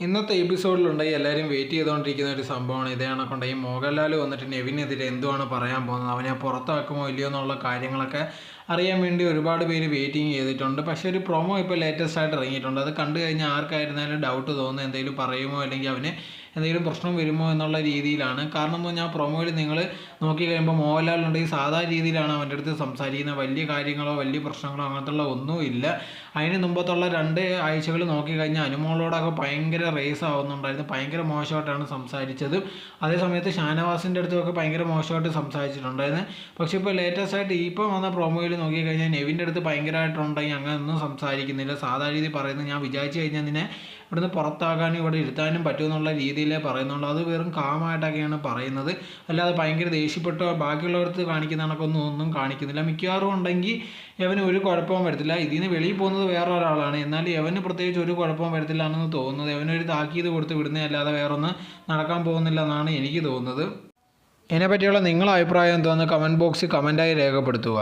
ഇന്നത്തെ എപ്പിസോഡിലുണ്ടായി എല്ലാവരും വെയിറ്റ് ചെയ്തുകൊണ്ടിരിക്കുന്ന ഒരു സംഭവമാണ്. ഇതേ കണക്കുണ്ട് ഈ മോഹൻലാൽ വന്നിട്ട് നെവിനെതിരെ എന്തുവാണ് പറയാൻ പോകുന്നത്, അവനെ പുറത്താക്കുമോ ഇല്ലയോ എന്നുള്ള കാര്യങ്ങളൊക്കെ അറിയാൻ വേണ്ടി ഒരുപാട് പേര് വെയിറ്റിംഗ് ചെയ്തിട്ടുണ്ട്. പക്ഷേ ഒരു പ്രൊമോ ഇപ്പോൾ ലേറ്റസ്റ്റ് ആയിട്ട് ഇറങ്ങിയിട്ടുണ്ട്. അത് കണ്ടു കഴിഞ്ഞാൽ ആർക്കായിരുന്നാലും ഡൗട്ട് തോന്നുന്നു എന്തെങ്കിലും പറയുമോ അല്ലെങ്കിൽ അവന് എന്തെങ്കിലും പ്രശ്നം വരുമോ എന്നുള്ള രീതിയിലാണ്. കാരണം എന്ന് പറഞ്ഞാൽ പ്രൊമോയിൽ നിങ്ങൾ നോക്കി കഴിയുമ്പോൾ മോഹൻലാലുണ്ടെങ്കിൽ സാധാ രീതിയിലാണ് അവൻ്റെ അടുത്ത് സംസാരിക്കുന്നത്. വലിയ കാര്യങ്ങളോ വലിയ പ്രശ്നങ്ങളോ അങ്ങനത്തുള്ള ഒന്നുമില്ല. അതിന് മുമ്പത്തുള്ള 2 ആഴ്ചകൾ നോക്കിക്കഴിഞ്ഞാൽ അനുമോളോടൊക്കെ ഭയങ്കര റേസ് ആവുന്നുണ്ടായിരുന്നു. ഭയങ്കര മോശമായിട്ടാണ് സംസാരിച്ചത്. അതേസമയത്ത് ഷാനവാസിൻ്റെ അടുത്തൊക്കെ ഭയങ്കര മോശമായിട്ട് സംസാരിച്ചിട്ടുണ്ടായിരുന്നു. പക്ഷേ ഇപ്പോൾ ലേറ്റസ്റ്റ് ആയിട്ട് ഇപ്പോൾ വന്ന പ്രൊമോയിൽ നോക്കിക്കഴിഞ്ഞാൽ നെവിൻ്റെ അടുത്ത് ഭയങ്കരമായിട്ടുണ്ടെങ്കിൽ അങ്ങനെ ഒന്നും സംസാരിക്കുന്നില്ല. സാധാരണ രീതി പറയുന്നത് ഞാൻ വിചാരിച്ചു കഴിഞ്ഞാൽ നിന്നെ ഇവിടുന്ന് പുറത്താക്കാനും ഇവിടെ ഇരുത്താനും പറ്റുമെന്നുള്ള രീതിയിലേ പറയുന്നുള്ളൂ. അത് വെറും കാമായിട്ടൊക്കെയാണ് പറയുന്നത്. അല്ലാതെ ഭയങ്കര ദേഷ്യപ്പെട്ടോ ബാക്കിയുള്ളവർക്ക് കാണിക്കുന്ന കണക്കൊന്നും ഒന്നും കാണിക്കുന്നില്ല. മിക്കവാറും ഉണ്ടെങ്കിൽ യവന് ഒരു കുഴപ്പവും വരത്തില്ല. ഇതിൽ നിന്ന് വെളിയിൽ പോകുന്നത് വേറെ ഒരാളാണ്, എന്നാൽ യവന് പ്രത്യേകിച്ച് ഒരു കുഴപ്പവും വരത്തില്ല എന്നാണ് തോന്നുന്നത്. യവനൊരു താക്കീത് കൊടുത്ത് വിടുന്നേ അല്ലാതെ വേറൊന്നും നടക്കാൻ പോകുന്നില്ല എന്നാണ് എനിക്ക് തോന്നുന്നത്. ഇതിനെപ്പറ്റിയുള്ള നിങ്ങളുടെ അഭിപ്രായം എന്തോന്ന് കമൻറ്റ് ബോക്സിൽ കമൻറ്റായി രേഖപ്പെടുത്തുക.